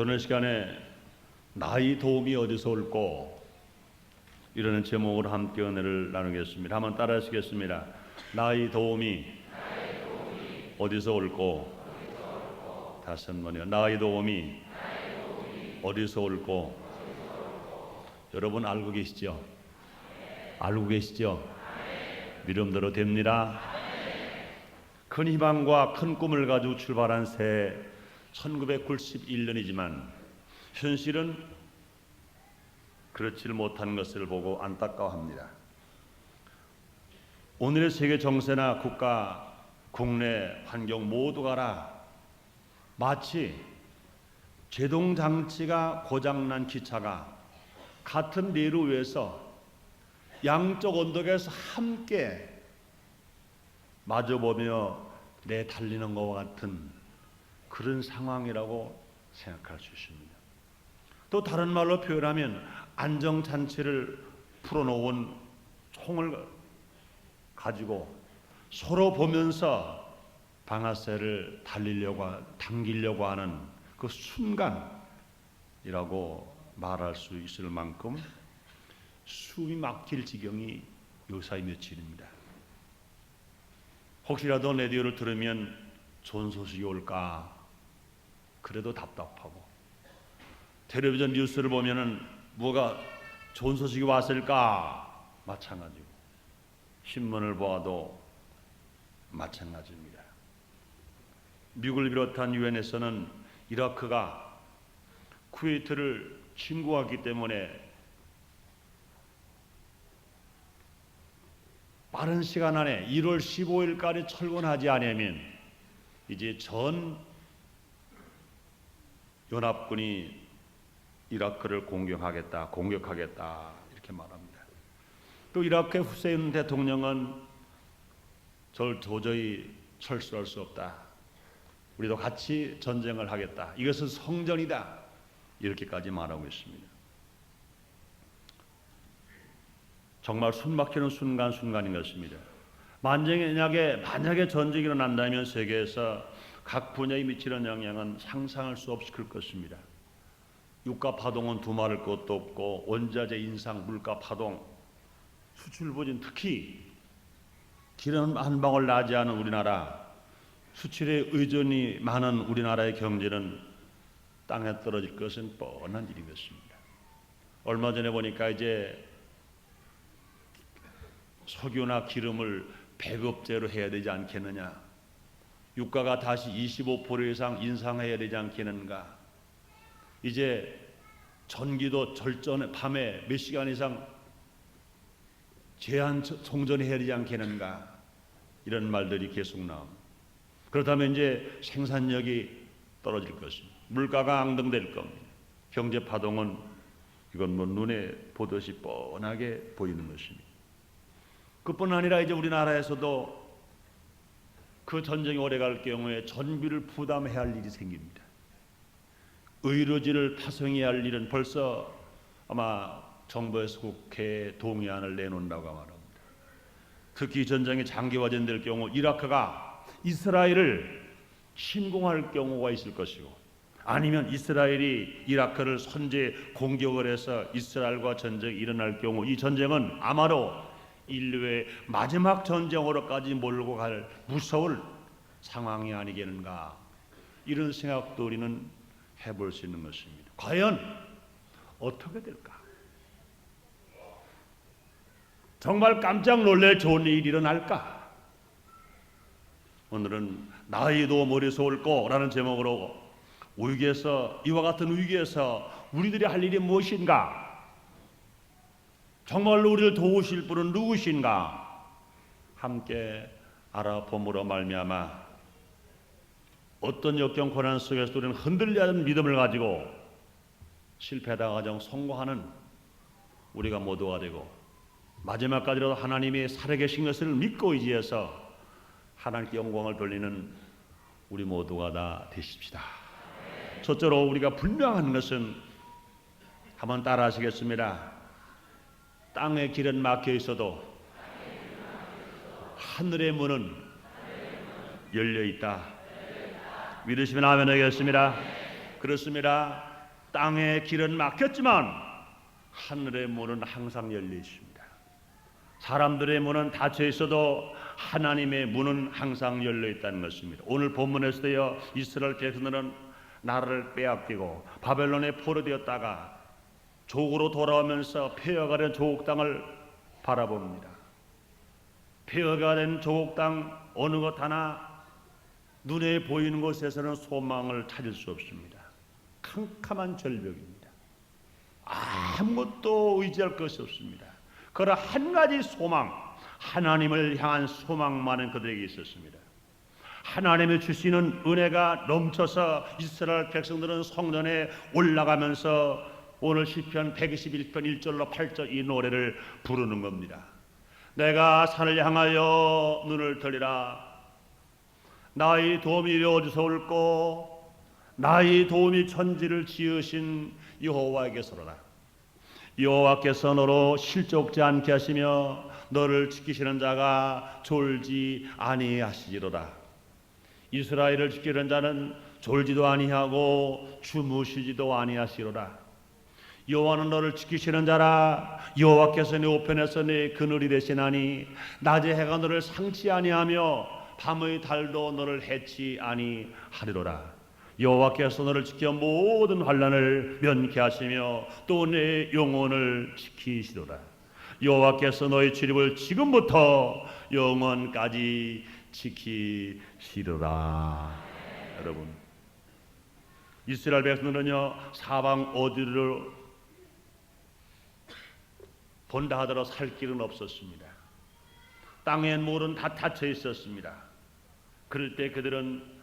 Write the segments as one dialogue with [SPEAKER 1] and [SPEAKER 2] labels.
[SPEAKER 1] 오늘 시간에 나의 도움이 어디서 올꼬 이라는 제목으로 함께 은혜를 나누겠습니다. 한번 따라 하시겠습니다. 나의 도움이 어디서 올꼬. 다시 한번요. 나의 도움이 어디서 올꼬. 여러분 알고 계시죠? 알고 계시죠? 믿음대로 됩니다. 큰 희망과 큰 꿈을 가지고 출발한 새 1991년이지만 현실은 그렇지 못한 것을 보고 안타까워합니다. 오늘의 세계 정세나 국가, 국내 환경 모두가 마치 제동장치가 고장난 기차가 같은 레일 위에서 양쪽 언덕에서 함께 마주보며 내달리는 것과 같은 그런 상황이라고 생각할 수 있습니다. 또 다른 말로 표현하면 안정장치를 풀어놓은 총을 가지고 서로 보면서 방아쇠를 당기려고 하는 그 순간이라고 말할 수 있을 만큼 숨이 막힐 지경이 요사이 며칠입니다. 혹시라도 라디오를 들으면 좋은 소식이 올까 그래도 답답하고, 텔레비전 뉴스를 보면은 뭐가 좋은 소식이 왔을까 마찬가지고, 신문을 보아도 마찬가지입니다. 미국을 비롯한 유엔에서는 이라크가 쿠웨이트를 침공하기 때문에 빠른 시간 안에 1월 15일까지 철거하지 않으면 이제 전 연합군이 이라크를 공격하겠다 이렇게 말합니다. 또 이라크의 후세인 대통령은 저를 도저히 철수할 수 없다, 우리도 같이 전쟁을 하겠다, 이것은 성전이다 이렇게까지 말하고 있습니다. 정말 숨막히는 순간순간인 것입니다. 만약에 전쟁이 일어난다면 세계에서 각 분야에 미치는 영향은 상상할 수 없이 클 것입니다. 유가 파동은 두말할 것도 없고, 원자재 인상, 물가 파동, 수출 부진, 특히 기름 한 방울 나지 않은 우리나라, 수출에 의존이 많은 우리나라의 경제는 땅에 떨어질 것은 뻔한 일인 것입니다. 얼마 전에 보니까 이제 석유나 기름을 배급제로 해야 되지 않겠느냐, 유가가 다시 25% 이상 인상해야 되지 않겠는가, 이제 전기도 절전에 밤에 몇 시간 이상 제한 송전해야 되지 않겠는가, 이런 말들이 계속 나옵니다. 그렇다면 이제 생산력이 떨어질 것입니다. 물가가 앙등될 겁니다. 경제 파동은 이건 뭐 눈에 보듯이 뻔하게 보이는 것입니다. 그뿐 아니라 이제 우리나라에서도 그 전쟁이 오래갈 경우에 전비를 부담해야 할 일이 생깁니다. 의료지를 파송해야 할 일은 벌써 아마 정부에서 국회에 동의안을 내놓는다고 말합니다. 특히 전쟁이 장기화될 경우 이라크가 이스라엘을 침공할 경우가 있을 것이고, 아니면 이스라엘이 이라크를 선제 공격을 해서 이스라엘과 전쟁이 일어날 경우 이 전쟁은 아마도 인류의 마지막 전쟁으로까지 몰고 갈 무서울 상황이 아니겠는가, 이런 생각도 우리는 해볼 수 있는 것입니다. 과연 어떻게 될까? 정말 깜짝 놀랄 좋은 일이 일어날까? 오늘은 나의 도움 어디서 올꼬 라는 제목으로 이와 같은 위기에서 우리들이 할 일이 무엇인가, 정말로 우리를 도우실 분은 누구신가 함께 알아봄으로 말미암아 어떤 역경 고난 속에서 우리는 흔들리지 않는 믿음을 가지고 실패당하정 성공하는 우리가 모두가 되고, 마지막까지라도 하나님이 살아계신 것을 믿고 의지해서 하나님께 영광을 돌리는 우리 모두가 다 되십시다. 첫째로 우리가 분명한 것은, 한번 따라 하시겠습니다. 땅의 길은 막혀 있어도 하늘의 문은 열려 있다. 믿으시면 아멘 하겠습니다. 그렇습니다. 땅의 길은 막혔지만 하늘의 문은 항상 열려 있습니다. 사람들의 문은 닫혀 있어도 하나님의 문은 항상 열려 있다는 것입니다. 오늘 본문에서도요, 이스라엘 백성들은 나라를 빼앗기고 바벨론에 포로되었다가 조국으로 돌아오면서 폐허가 된 조국 땅을 바라봅니다. 폐허가 된 조국 땅 어느 것 하나 눈에 보이는 곳에서는 소망을 찾을 수 없습니다. 캄캄한 절벽입니다. 아무것도 의지할 것이 없습니다. 그러나 한 가지 소망, 하나님을 향한 소망만은 그들에게 있었습니다. 하나님이 주시는 은혜가 넘쳐서 이스라엘 백성들은 성전에 올라가면서 오늘 시편 121편 1절로 8절 이 노래를 부르는 겁니다. 내가 산을 향하여 눈을 들리라. 나의 도움이 이루어져서 올고 나의 도움이 천지를 지으신 여호와에게서로라. 여호와께서 너로 실족지 않게 하시며 너를 지키시는 자가 졸지 아니하시리로다. 이스라엘을 지키는 자는 졸지도 아니하고 주무시지도 아니하시리로다. 여호와는 너를 지키시는 자라. 여호와께서 네 우편에서 네 그늘이 되시나니 낮의 해가 너를 상치 아니하며 밤의 달도 너를 해치 아니하리로라. 여호와께서 너를 지켜 모든 환난을 면케 하시며 또 내 영혼을 지키시리로라. 여호와께서 너의 출입을 지금부터 영원까지 지키시리로라. 여러분, 이스라엘 백성들은요, 사방 어디를 본다 하더라도 살 길은 없었습니다. 땅의 물은 다 닫혀 있었습니다. 그럴 때 그들은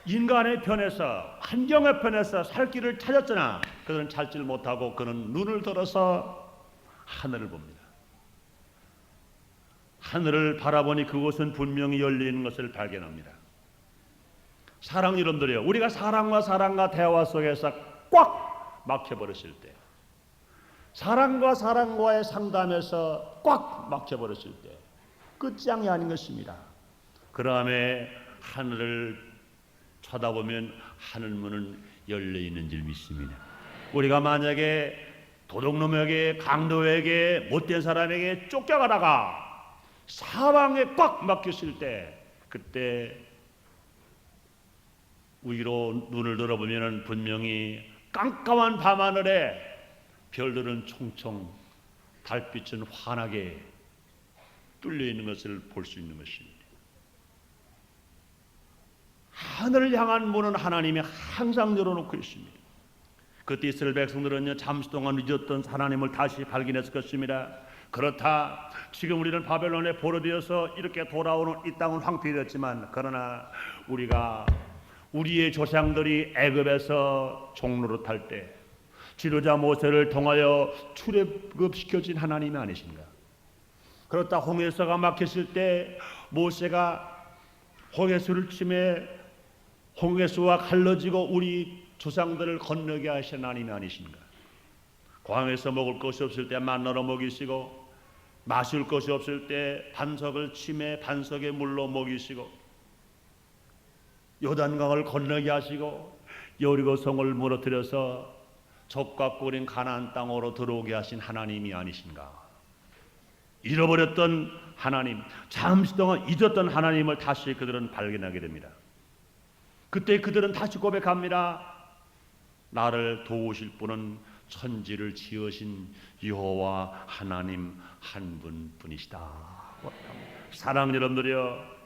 [SPEAKER 1] 인간의 편에서, 환경의 편에서 살 길을 찾았잖아. 그들은 찾질 못하고 그는 눈을 들어서 하늘을 봅니다. 하늘을 바라보니 그곳은 분명히 열리는 것을 발견합니다. 사랑 여러분들이요, 우리가 사랑과 대화 속에서 꽉 막혀버렸을 때, 사랑과의 상담에서 꽉 막혀버렸을 때 끝장이 아닌 것입니다. 그 다음에 하늘을 쳐다보면 하늘문은 열려있는 줄 믿습니다. 우리가 만약에 도둑놈에게, 강도에게, 못된 사람에게 쫓겨가다가 사방에 꽉 막혔을 때, 그때 위로 눈을 들어보면 분명히 깜깜한 밤하늘에 별들은 총총, 달빛은 환하게 뚫려 있는 것을 볼 수 있는 것입니다. 하늘을 향한 문은 하나님이 항상 열어놓고 있습니다. 그때 이스라엘 백성들은요, 잠시 동안 잊었던 하나님을 다시 발견했을 것입니다. 그렇다, 지금 우리는 바벨론에 포로되어서 이렇게 돌아오는 이 땅은 황폐되었지만, 그러나 우리가 우리의 조상들이 애굽에서 종로로 탈 때 지도자 모세를 통하여 출애굽시켜진 하나님이 아니신가? 그렇다, 홍해서가 막혔을 때 모세가 홍해수를 치매 홍해수와 갈라지고 우리 조상들을 건너게 하신 하나님이 아니신가? 광야에서 먹을 것이 없을 때 만나로 먹이시고, 마실 것이 없을 때 반석을 치매 반석의 물로 먹이시고, 요단강을 건너게 하시고 여리고 성을 무너뜨려서 적과 꿀인 가나안 땅으로 들어오게 하신 하나님이 아니신가? 잃어버렸던 하나님, 잠시 동안 잊었던 하나님을 다시 그들은 발견하게 됩니다. 그때 그들은 다시 고백합니다. 나를 도우실 분은 천지를 지으신 여호와 하나님 한 분뿐이시다. 사랑하는 여러분들이여,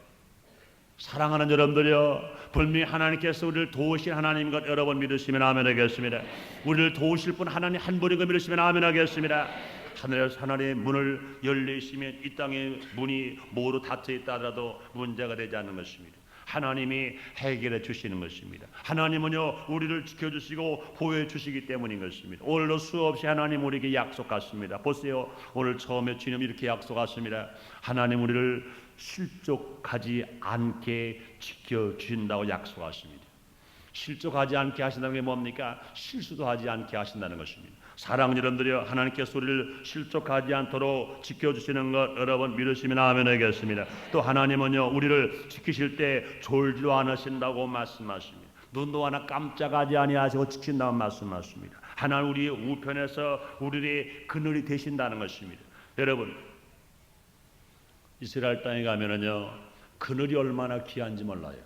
[SPEAKER 1] 사랑하는 여러분들이여, 분명히 하나님께서 우리를 도우실 하나님인 것 여러분 믿으시면 아멘 하겠습니다. 우리를 도우실 분 하나님 한 분인 것 믿으시면 아멘 하겠습니다. 하늘에서 하나님의 문을 열리시면 이 땅의 문이 모두 닫혀 있다 하더라도 문제가 되지 않는 것입니다. 하나님이 해결해 주시는 것입니다. 하나님은요, 우리를 지켜주시고 보호해 주시기 때문인 것입니다. 오늘도 수없이 하나님 우리에게 약속하십니다. 보세요, 오늘 처음에 주님 이렇게 약속하십니다. 하나님 우리를 실족하지 않게 지켜주신다고 약속하십니다. 실족하지 않게 하신다는 게 뭡니까? 실수도 하지 않게 하신다는 것입니다. 사랑하는 여러분들이여, 하나님께서 우리를 실족하지 않도록 지켜주시는 것 여러분 믿으시면 아멘 하겠습니다. 또 하나님은요, 우리를 지키실 때 졸지도 않으신다고 말씀하십니다. 눈도 하나 깜짝하지 아니하시고 지킨다는 말씀하십니다. 하나님 우리의 우편에서 우리의 그늘이 되신다는 것입니다. 여러분, 이스라엘 땅에 가면은요, 그늘이 얼마나 귀한지 몰라요.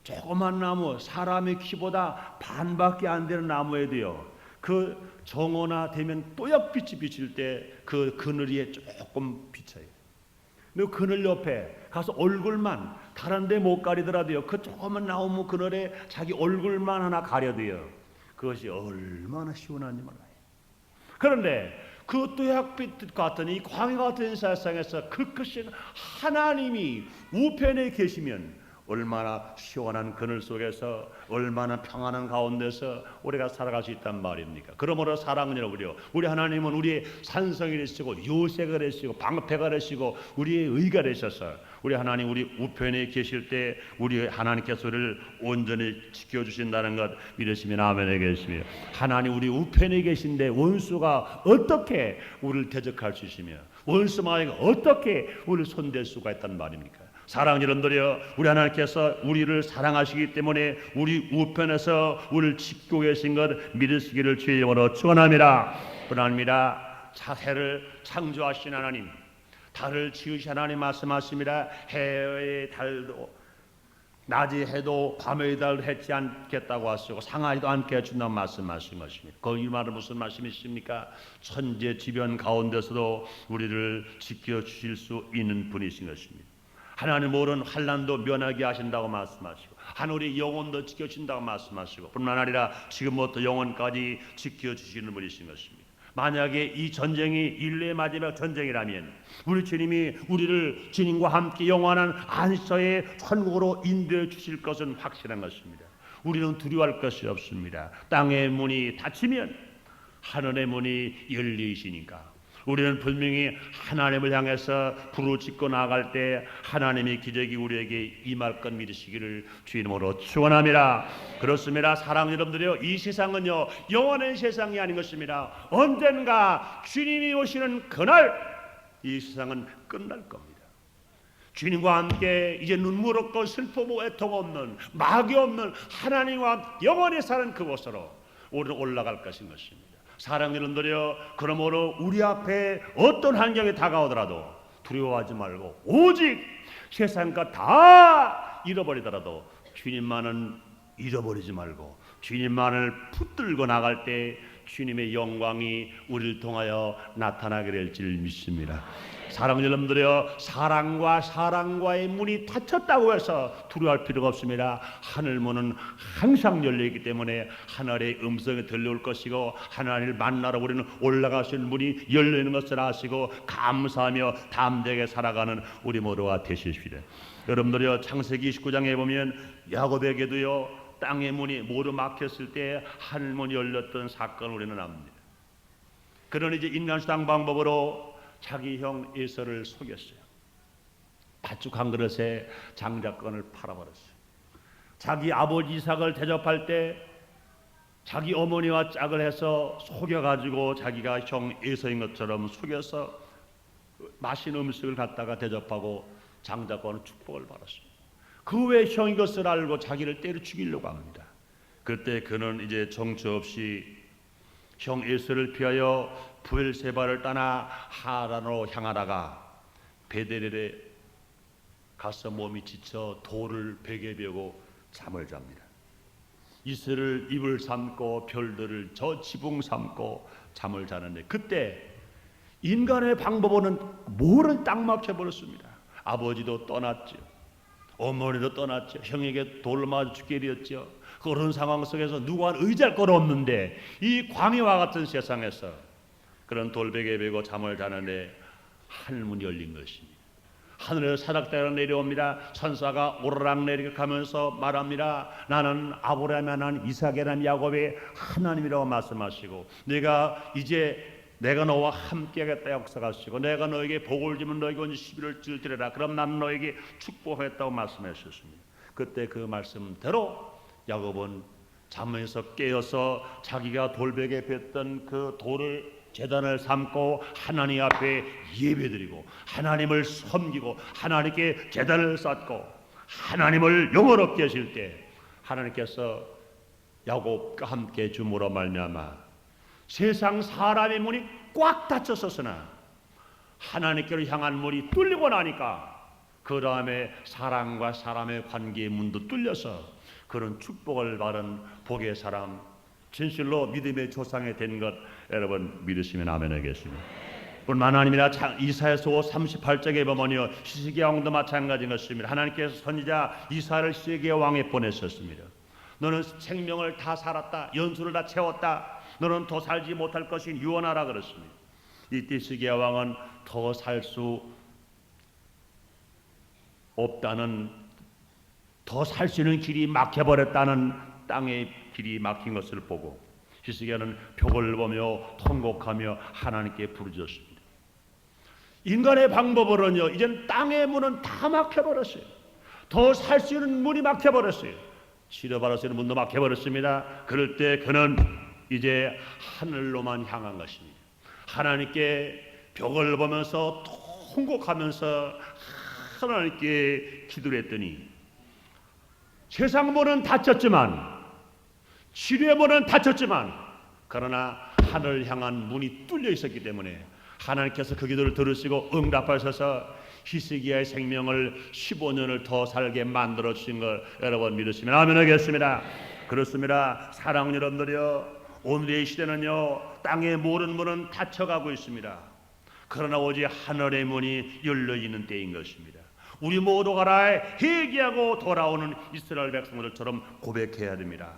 [SPEAKER 1] 조그만 나무, 사람의 키보다 반밖에 안 되는 나무에도요, 그 정오나 되면 뽀얗빛이 비칠 때 그 그늘이 조금 비쳐요. 그 그늘 옆에 가서 얼굴만, 다른 데 못 가리더라도요, 그 조그만 나무 그늘에 자기 얼굴만 하나 가려도요, 그것이 얼마나 시원한지 몰라요. 그런데 그 뽀얗빛 같은 이 광야 같은 세상에서 그 크신 하나님이 우편에 계시면 얼마나 시원한 그늘 속에서, 얼마나 평안한 가운데서 우리가 살아갈 수 있단 말입니까? 그러므로 사랑하는 여러분요, 우리 하나님은 우리의 산성이 되시고 요새가 되시고 방패가 되시고 우리의 의가 되셔서 우리 하나님 우리 우편에 계실 때 우리 하나님께서 우리를 온전히 지켜주신다는 것 믿으시면 아멘 하겠습니다. 하나님 우리 우편에 계신데 원수가 어떻게 우리를 대적할 수 있으며 원수 마귀가 어떻게 우리를 손댈 수가 있단 말입니까? 사랑하는 여러분들이여, 우리 하나님께서 우리를 사랑하시기 때문에 우리 우편에서 우리를 지키고 계신 것 믿으시기를 주의 이름으로 축원합니다. 그러합니다. 해를 창조하신 하나님, 달을 지으신 하나님 말씀하십니다. 해의 달도 낮의 해도 밤의 달도 해치 않겠다고 하시고 상하지도 않게 해준다는 말씀하신 것입니다. 그 이 말은 무슨 말씀이십니까? 천재지변 가운데서도 우리를 지켜주실 수 있는 분이신 것입니다. 하나님 모든 환난도 면하게 하신다고 말씀하시고 하늘의 영혼도 지켜주신다고 말씀하시고 뿐만 아니라 지금부터 영혼까지 지켜주시는 분이신 것입니다. 만약에 이 전쟁이 인류의 마지막 전쟁이라면 우리 주님이 우리를 주님과 함께 영원한 안식처의 천국으로 인도해 주실 것은 확실한 것입니다. 우리는 두려워할 것이 없습니다. 땅의 문이 닫히면 하늘의 문이 열리시니까 우리는 분명히 하나님을 향해서 부르짖고 나아갈 때 하나님의 기적이 우리에게 임할 것 믿으시기를 주님으로 축원합니다. 그렇습니다. 사랑하는 여러분들이요, 이 세상은요 영원한 세상이 아닌 것입니다. 언젠가 주님이 오시는 그날 이 세상은 끝날 겁니다. 주님과 함께 이제 눈물 없고 슬픔 애통 없는 마귀 없는 하나님과 영원히 사는 그곳으로 우리는 올라갈 것인 것입니다. 사랑하는 여러분들이여, 그러므로 우리 앞에 어떤 환경이 다가오더라도 두려워하지 말고 오직 세상과 다 잃어버리더라도 주님만은 잃어버리지 말고 주님만을 붙들고 나갈 때 주님의 영광이 우리를 통하여 나타나게 될 줄 믿습니다. 사랑하는 여러분들이여, 사랑과의 문이 닫혔다고 해서 두려워할 필요가 없습니다. 하늘 문은 항상 열려있기 때문에 하늘의 음성이 들려올 것이고 하나님을 만나러 우리는 올라가실 문이 열려있는 것을 아시고 감사하며 담대하게 살아가는 우리 모두가 되시십시오. 여러분들이여, 창세기 29장에 보면 야곱에게도요 땅의 문이 모두 막혔을 때 하늘 문이 열렸던 사건을 우리는 압니다. 그런 이제 인간수당 방법으로 자기 형 에서를 속였어요. 팥죽 한 그릇에 장자권을 팔아버렸어요. 자기 아버지 이삭을 대접할 때 자기 어머니와 짝을 해서 속여가지고 자기가 형 에서인 것처럼 속여서 맛있는 음식을 갖다가 대접하고 장자권은 축복을 받았어요. 그 외 형인 것을 알고 자기를 때려 죽이려고 합니다. 그때 그는 이제 정처 없이 형 에서를 피하여 부엘세바를 떠나 하란으로 향하다가 베델에 가서 몸이 지쳐 돌을 베개 베고 잠을 잡니다. 이슬을 입을 삼고 별들을 저 지붕 삼고 잠을 자는데 그때 인간의 방법으로는 뭐를 딱 막혀버렸습니다. 아버지도 떠났죠. 어머니도 떠났죠. 형에게 돌로 맞아 죽게 되었죠. 그런 상황 속에서 누가 의지할 건 없는데 이 광야와 같은 세상에서 그런 돌베개 베고 잠을 자는데 하늘문이 열린 것입니다. 하늘에서 사닥다리가 내려옵니다. 천사가 오르락 내리락 하면서 말합니다. 나는 아브라함의 하나님, 이삭의 하나님, 야곱의 하나님이라고 말씀하시고 내가 너와 함께하겠다 약속하시고 내가 너에게 복을 주면 너에게 온전히 11을 줄지리라. 그럼 나는 너에게 축복하겠다고 말씀하셨습니다. 그때 그 말씀대로 야곱은 잠에서 깨어서 자기가 돌베개 뱉던 그 돌을 제단을 삼고 하나님 앞에 예배드리고 하나님을 섬기고 하나님께 제단을 쌓고 하나님을 영원롭게 하실 때 하나님께서 야곱과 함께 줌으로 말미암아 세상 사람의 문이 꽉 닫혔었으나 하나님께로 향한 문이 뚫리고 나니까 그 다음에 사람과 사람의 관계의 문도 뚫려서 그런 축복을 받은 복의 사람, 진실로 믿음의 조상이 된 것 여러분 믿으시면 아멘 하겠습니다. 뿐만 아니라 이사야서 38장에 보면요, 히스기야 왕도 마찬가지인 것입니다. 하나님께서 선지자 이사야를 히스기야 왕에 보내셨습니다. 너는 생명을 다 살았다, 연수를 다 채웠다, 너는 더 살지 못할 것이 유언하라 그랬습니다. 이때 히스기야 왕은 더 살 수 없다는, 더 살 수 있는 길이 막혀버렸다는, 땅의 길이 막힌 것을 보고 히스기야는 벽을 보며 통곡하며 하나님께 부르짖었습니다. 인간의 방법으로는요, 이제는 땅의 문은 다 막혀버렸어요. 더 살 수 있는 문이 막혀버렸어요. 치료받을 수 있는 문도 막혀버렸습니다. 그럴 때 그는 이제 하늘로만 향한 것입니다. 하나님께 벽을 보면서 통곡하면서 하나님께 기도를 했더니 세상 문은 닫혔지만, 치료의 문은 닫혔지만, 그러나 하늘을 향한 문이 뚫려 있었기 때문에 하나님께서 그 기도를 들으시고 응답하셔서 히스기야의 생명을 15년을 더 살게 만들어 주신 걸 여러분 믿으시면 아멘 하겠습니다. 그렇습니다. 사랑하는 여러분들이요, 오늘의 시대는요, 땅의 모든 문은 닫혀가고 있습니다. 그러나 오직 하늘의 문이 열려 있는 때인 것입니다. 우리 모두가 회개하고 돌아오는 이스라엘 백성들처럼 고백해야 됩니다.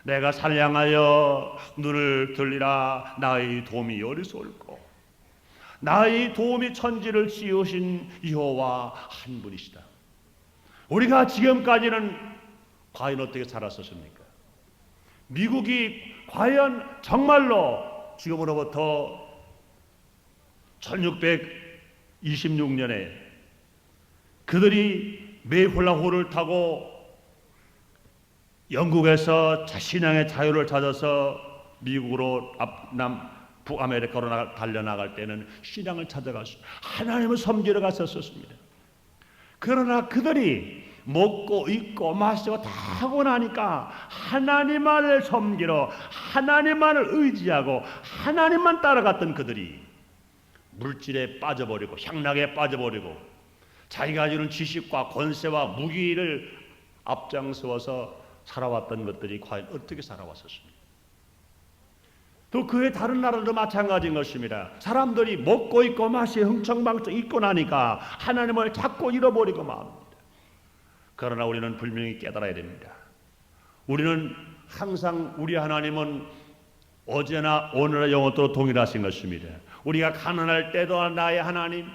[SPEAKER 1] 내가 산을 향하여 눈을 들리라. 나의 도움이 어디서 올꼬. 나의 도움이 천지를 지으신 여호와 한 분이시다. 우리가 지금까지는 과연 어떻게 살았었습니까? 미국이 과연 정말로 지금으로부터 1626년에 그들이 메이플라호를 타고 영국에서 신앙의 자유를 찾아서 미국으로 북아메리카로 달려나갈 때는 신앙을 찾아가서 하나님을 섬기러 갔었습니다. 그러나 그들이 먹고 입고 마시고 다 하고 나니까 하나님만을 섬기러, 하나님만을 의지하고 하나님만 따라갔던 그들이 물질에 빠져버리고 향락에 빠져버리고 자기가 가지는 지식과 권세와 무기를 앞장서서 살아왔던 것들이 과연 어떻게 살아왔었습니까? 또 그의 다른 나라도 마찬가지인 것입니다. 사람들이 먹고 있고 마시고 흥청망청 있고 나니까 하나님을 자꾸 잃어버리고 맙니다. 그러나 우리는 분명히 깨달아야 됩니다. 우리는 항상 우리 하나님은 어제나 오늘나 영원토록 동일하신 것입니다. 우리가 가난할 때도 나의 하나님,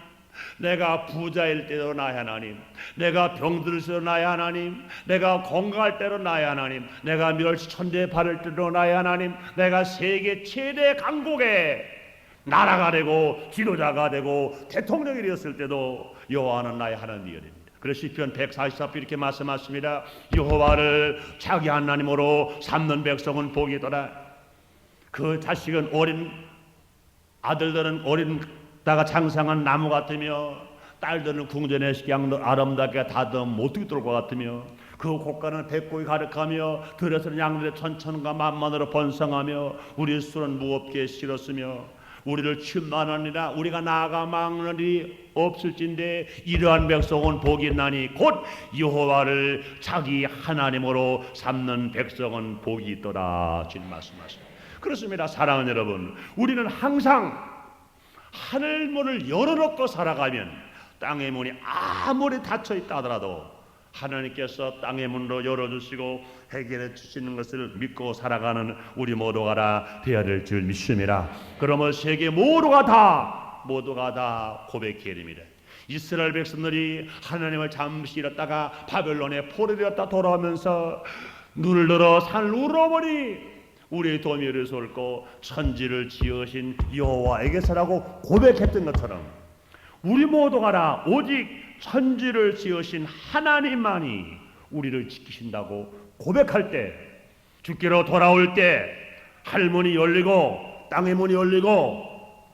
[SPEAKER 1] 내가 부자일 때도 나의 하나님, 내가 병들 때도 나의 하나님, 내가 건강할 때도 나의 하나님, 내가 멸시천대에 바를 때도 나의 하나님, 내가 세계 최대 강국의 나라가 되고 지도자가 되고 대통령이 되었을 때도 여호와는 나의 하나님이어야 됩니다. 그래서 시편 144편 이렇게 말씀하십니다. 여호와를 자기 하나님으로 삼는 백성은 복이더라. 그 자식은 어린 아들들은 어린 다가 장상한 나무 같으며 딸들은 궁전의 양도 아름답게 다듬 못되게 뚫을 것 같으며 그 곳간은 백골이 가득하며 들에서는 양들의 천천과 만만으로 번성하며 우리 수는 무겁게 실었으며 우리를 침망하니라. 우리가 나아가 막는 일이 없을진데 이러한 백성은 복이 있나니 곧 여호와를 자기 하나님으로 삼는 백성은 복이 있더라. 주님 말씀하십니다. 그렇습니다. 사랑하는 여러분, 우리는 항상 하늘 문을 열어놓고 살아가면 땅의 문이 아무리 닫혀있다 하더라도 하나님께서 땅의 문도 열어주시고 해결해 주시는 것을 믿고 살아가는 우리 모두가 되어야 될 줄 믿습니다. 그러면 세계 모두가 다 고백해야 됩니다. 이스라엘 백성들이 하나님을 잠시 잃었다가 바벨론에 포로되었다 돌아오면서 눈을 들어 산을 울어보니 우리의 도움이 어디서 올꼬. 천지를 지으신 여호와에게서라고 고백했던 것처럼 우리 모두가 오직 천지를 지으신 하나님만이 우리를 지키신다고 고백할 때, 주께로 돌아올 때 하늘문이 열리고 땅의 문이 열리고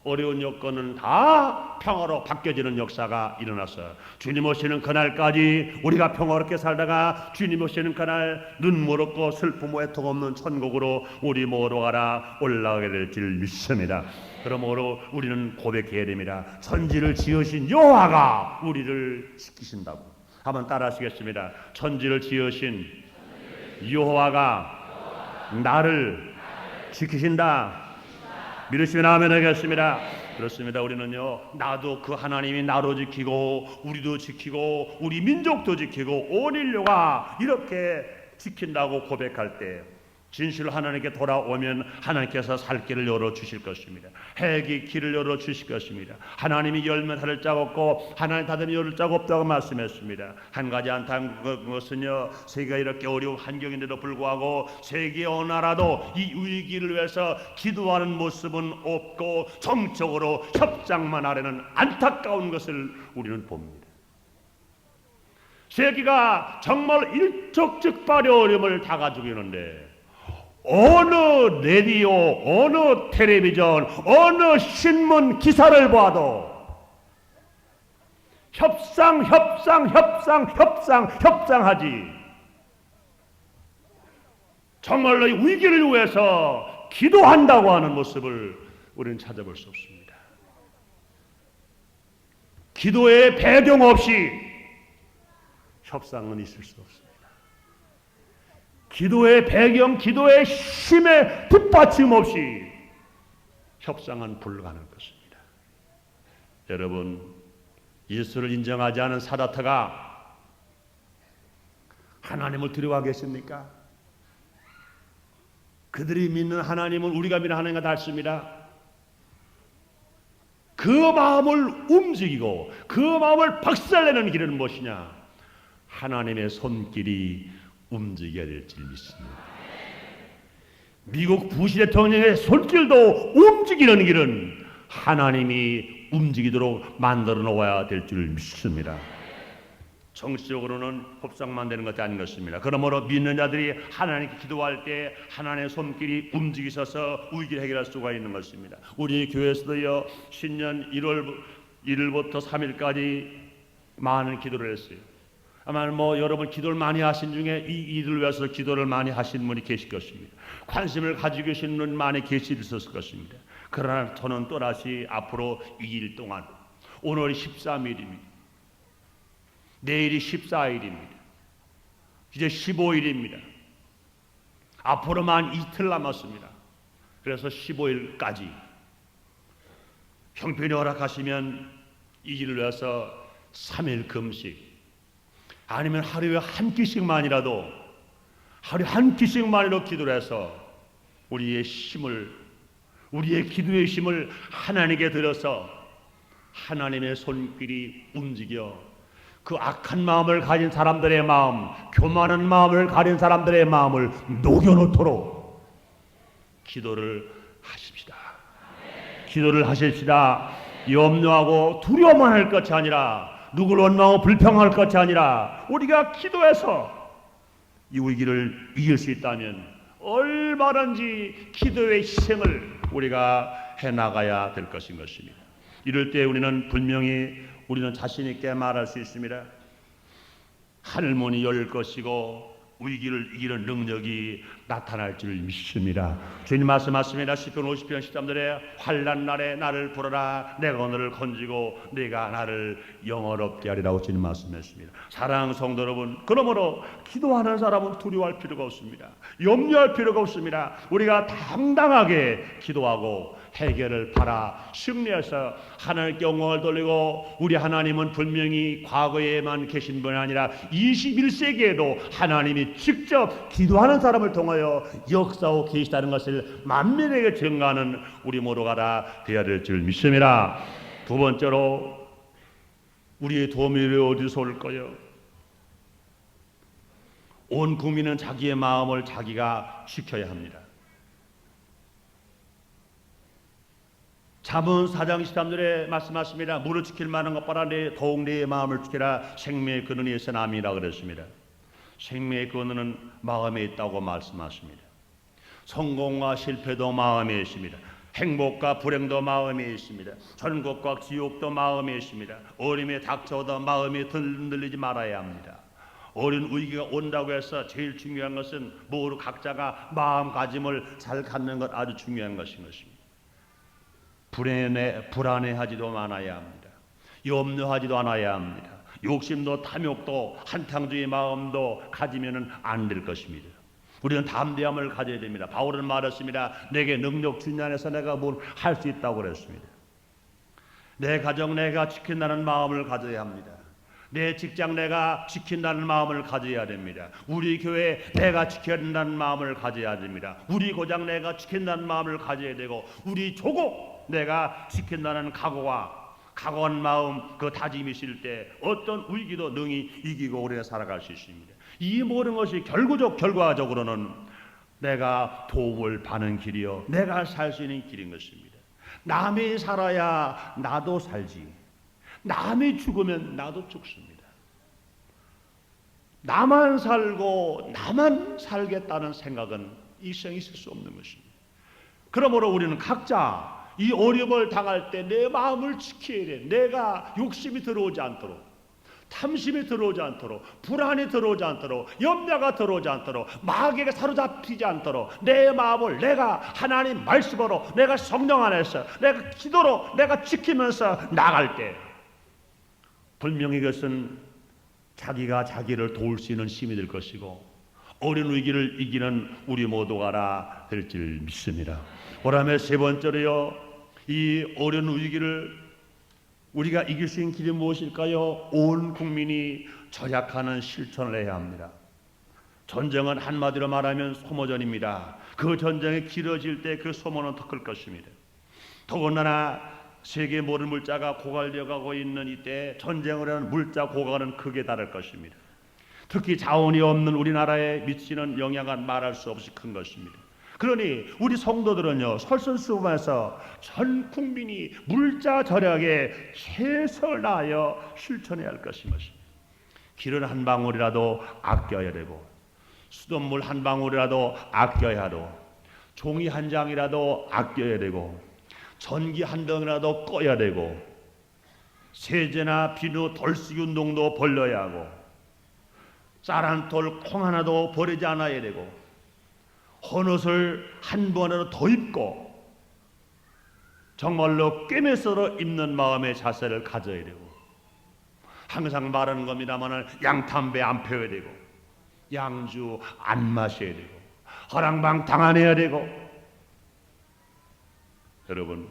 [SPEAKER 1] 어려운 여건은 다 평화로 바뀌어지는 역사가 일어났어요. 주님 오시는 그날까지 우리가 평화롭게 살다가 주님 오시는 그날 눈물 없고 슬픔 외통 없는 천국으로 우리 모두가 올라가게 될 줄 믿습니다. 그러므로 우리는 고백해야 됩니다. 천지를 지으신 여호와가 우리를 지키신다고. 한번 따라하시겠습니다. 천지를 지으신 여호와가 나를 지키신다. 믿으시면 아멘 하겠습니다. 그렇습니다. 우리는요, 나도 그 하나님이 나도 지키고 우리도 지키고 우리 민족도 지키고 온 인류가 이렇게 지킨다고 고백할 때 진실로 하나님께 돌아오면 하나님께서 살 길을 열어주실 것입니다. 해기 길을 열어주실 것입니다. 하나님이 열면 닫을 자가 없고 하나님 닫으면 열을 자가 없다고 말씀했습니다. 한 가지 안타까운 것은요, 세계가 이렇게 어려운 환경인데도 불구하고 세계 어느 나라도 이 위기를 위해서 기도하는 모습은 없고 정적으로 협상만 하려는 안타까운 것을 우리는 봅니다. 세계가 정말 일촉즉발의 어려움을 다 가지고 있는데 어느 라디오, 어느 텔레비전, 어느 신문 기사를 봐도 협상하지. 정말로 이 위기를 위해서 기도한다고 하는 모습을 우리는 찾아볼 수 없습니다. 기도의 배경 없이 협상은 있을 수 없습니다. 기도의 배경, 기도의 힘의 뒷받침 없이 협상은 불가능한 것입니다. 여러분, 예수를 인정하지 않은 사다타가 하나님을 두려워하겠습니까? 그들이 믿는 하나님은 우리가 믿는 하나님과 다릅니다. 그 마음을 움직이고 그 마음을 박살내는 길은 무엇이냐? 하나님의 손길이 움직여야 될 줄 믿습니다. 미국 부시 대통령의 손길도 움직이는 길은 하나님이 움직이도록 만들어 놓아야 될 줄 믿습니다. 정치적으로는 협상만 되는 것이 아닌 것입니다. 그러므로 믿는 자들이 하나님께 기도할 때 하나님의 손길이 움직이셔서 위기를 해결할 수가 있는 것입니다. 우리 교회에서도요, 신년 1월 1일부터 3일까지 많은 기도를 했어요. 아마 여러분 기도를 많이 하신 중에 이 일을 위해서 기도를 많이 하신 분이 계실 것입니다. 관심을 가지고 계신 분 많이 계실 것입니다. 그러나 저는 또다시 앞으로 2일 동안, 오늘이 13일입니다. 내일이 14일입니다. 이제 15일입니다. 앞으로만 이틀 남았습니다. 그래서 15일까지 형편이 허락하시면 이 일을 위해서 3일 금식, 아니면 하루에 한 끼씩만이라도, 하루에 한 끼씩만이라도 기도를 해서 우리의 기도의 힘을 하나님께 드려서 하나님의 손길이 움직여 그 악한 마음을 가진 사람들의 마음, 교만한 마음을 가진 사람들의 마음을 녹여놓도록 기도를 하십시다. 기도를 하십시다. 염려하고 두려워만 할 것이 아니라, 누구를 원망하고 불평할 것이 아니라 우리가 기도해서 이 위기를 이길 수 있다면 얼마든지 기도의 희생을 우리가 해나가야 될 것인 것입니다. 이럴 때 우리는 분명히 자신 있게 말할 수 있습니다. 하늘문이 열릴 것이고 위기를 이기는 능력이 나타날 줄 믿습니다. 주님 말씀하십니다. 시편 50편 13절에 환난 날에 나를 부르라, 내가 너를 건지고 네가 나를 영원롭게 하리라고 주님 말씀했습니다. 사랑하는 성도 여러분, 그러므로 기도하는 사람은 두려워할 필요가 없습니다. 염려할 필요가 없습니다. 우리가 당당하게 기도하고 해결을 바라 승리해서 하나님께 영광을 돌리고, 우리 하나님은 분명히 과거에만 계신 분이 아니라 21세기에도 하나님이 직접 기도하는 사람을 통하여 역사하고 계시다는 것을 만민에게 증거하는 우리 모두가 다 되어야 될 줄 믿습니다. 두 번째로, 우리의 도움이 어디서 올까요? 온 국민은 자기의 마음을 자기가 지켜야 합니다. 잠언 4장 23절에 말씀하십니다. 무릇 지킬 만한 것보다 더욱 내 마음을 지키라. 생명의 근원에서 남이라 그랬습니다. 생명의 근원은 마음에 있다고 말씀하십니다. 성공과 실패도 마음에 있습니다. 행복과 불행도 마음에 있습니다. 천국과 지옥도 마음에 있습니다. 어림에 닥쳐도 마음이 흔들리지 말아야 합니다. 어린 위기가 온다고 해서 제일 중요한 것은 모두 각자가 마음가짐을 잘 갖는 것 아주 중요한 것인 것입니다. 불안해하지도 않아야 합니다. 염려하지도 않아야 합니다. 욕심도 탐욕도 한탕주의 마음도 가지면은 안 될 것입니다. 우리는 담대함을 가져야 됩니다. 바울은 말했습니다. 내게 능력 주님 안에서 내가 뭘 할 수 있다고 그랬습니다. 내 가정 내가 지킨다는 마음을 가져야 합니다. 내 직장 내가 지킨다는 마음을 가져야 됩니다. 우리 교회 내가 지켜야 된다는 마음을 가져야 됩니다. 우리 고장 내가 지킨다는 마음을 가져야 되고 우리 조국 내가 지킨다는 각오한 마음, 그 다짐이 있을 때 어떤 위기도 능히 이기고 오래 살아갈 수 있습니다. 이 모든 것이 결과적으로는 내가 도움을 받는 길이요 내가 살 수 있는 길인 것입니다. 남이 살아야 나도 살지, 남이 죽으면 나도 죽습니다. 나만 살고 나만 살겠다는 생각은 이 세상에 있을 수 없는 것입니다. 그러므로 우리는 각자 이 어려움을 당할 때 내 마음을 지켜야 돼. 내가 욕심이 들어오지 않도록, 탐심이 들어오지 않도록, 불안이 들어오지 않도록, 염려가 들어오지 않도록, 마귀에게 사로잡히지 않도록 내 마음을 내가 하나님 말씀으로, 내가 성령 안에서, 내가 기도로 내가 지키면서 나갈 때 분명히 이것은 자기가 자기를 도울 수 있는 힘이 될 것이고 어려운 위기를 이기는 우리 모두가 될 줄 믿습니다. 그다음에 세 번째로요, 이 어려운 위기를 우리가 이길 수 있는 길이 무엇일까요? 온 국민이 절약하는 실천을 해야 합니다. 전쟁은 한마디로 말하면 소모전입니다. 그 전쟁이 길어질 때 그 소모는 더 클 것입니다. 더군다나 세계 모든 물자가 고갈되어 가고 있는 이때 전쟁을 하는 물자 고갈은 크게 다를 것입니다. 특히 자원이 없는 우리나라에 미치는 영향은 말할 수 없이 큰 것입니다. 그러니 우리 성도들은요, 설선수범해서 전 국민이 물자 절약에 최선을 다하여 실천해야 할 것입니다. 기름 한 방울이라도 아껴야 되고, 수돗물 한 방울이라도 아껴야 하고, 종이 한 장이라도 아껴야 되고, 전기 한 덩이라도 꺼야 되고, 세제나 비누 덜쓰기 운동도 벌려야 하고, 쌀 한 톨 콩 하나도 버리지 않아야 되고, 헌옷을 한 번으로 더 입고 정말로 꿰매서로 입는 마음의 자세를 가져야 되고, 항상 말하는 겁니다만 양담배 안 펴야 되고, 양주 안 마셔야 되고, 허랑방 당안해야 되고. 여러분,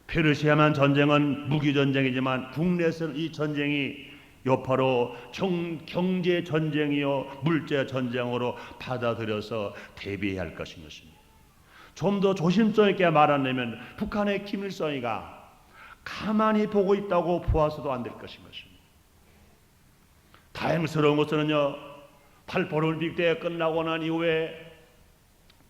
[SPEAKER 1] 페르시아만 전쟁은 무기전쟁이지만 국내에서는 이 전쟁이 여파로 경제 전쟁이요 물자 전쟁으로 받아들여서 대비해야 할 것인 것입니다. 좀 더 조심성 있게 말하려면 북한의 김일성이가 가만히 보고 있다고 보아서도 안 될 것인 것입니다. 다행스러운 것은요, 8.8 올림픽 대회 끝나고 난 이후에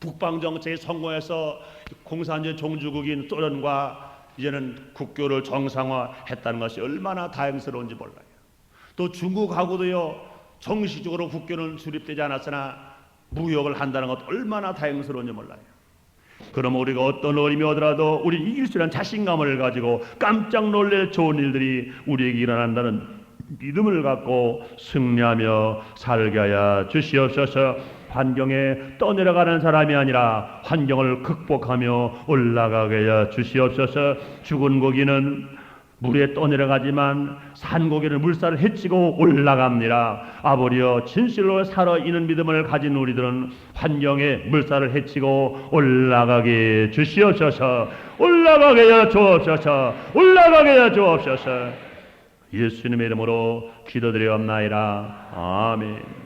[SPEAKER 1] 북방 정책이 성공해서 공산주의 종주국인 소련과 이제는 국교를 정상화했다는 것이 얼마나 다행스러운지 몰라요. 또 중국하고도요, 정식적으로 국교는 수립되지 않았으나 무역을 한다는 것 얼마나 다행스러운지 몰라요. 그럼 우리가 어떤 어려움이 오더라도 우리 이길 수 있는 자신감을 가지고 깜짝 놀랄 좋은 일들이 우리에게 일어난다는 믿음을 갖고 승리하며 살게 하여 주시옵소서. 환경에 떠내려가는 사람이 아니라 환경을 극복하며 올라가게 하여 주시옵소서. 죽은 고기는 물에 떠내려가지만 산 고기는 물살을 헤치고 올라갑니다. 아버지여, 진실로 살아있는 믿음을 가진 우리들은 환경에 물살을 헤치고 올라가게 주시옵소서. 올라가게 하여 주옵소서. 올라가게 하여 주옵소서. 예수님의 이름으로 기도드리옵나이다. 아멘.